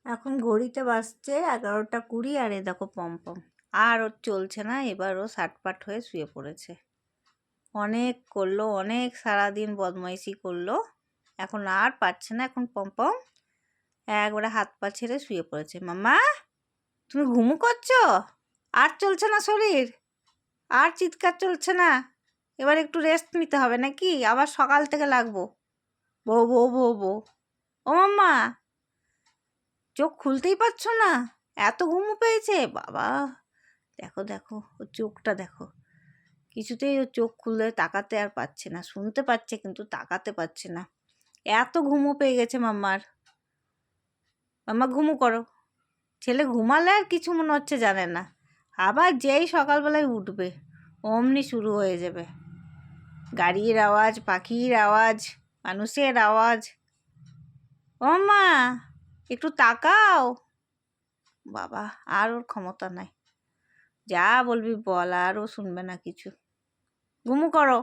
এখন ঘড়িতে বাজছে 11টা 20 আর এ দেখো পমপম আর ওর চলছে না। এবার ও সাটপাট হয়ে শুয়ে পড়েছে। অনেক করলো, অনেক সারাদিন বদমাইশি করলো, এখন আর পারছে না। এখন পমপম একবারে হাত পা ছেড়ে শুয়ে পড়েছে। মাম্মা তুমি ঘুমু করছো? আর চলছে না শরীর? আর চিৎকার চলছে না? এবার একটু রেস্ট নিতে হবে নাকি? আবার সকাল থেকে লাগবো। বউ বউ বউ বউ। ও মাম্মা চোখ খুলতেই পারছো না? এত ঘুমু পেয়েছে বাবা। দেখো দেখো ওর চোখটা দেখো, কিছুতেই ও চোখ খুলে তাকাতে আর পারছে না। শুনতে পাচ্ছে কিন্তু তাকাতে পারছে না, এত ঘুমো পেয়ে গেছে মাম্মার। মাম্মা ঘুমু করো। ছেলে ঘুমালে আর কিছু মনে হচ্ছে জানে না, আবার যেই সকালবেলায় উঠবে অমনি শুরু হয়ে যাবে গাড়ির আওয়াজ, পাখির আওয়াজ, মানুষের আওয়াজ। ও মা একটু তাকাও। বাবা আর ওর ক্ষমতা নাই, যা বলবি বল, আর ও শুনবে না কিছু। ঘুমু করো।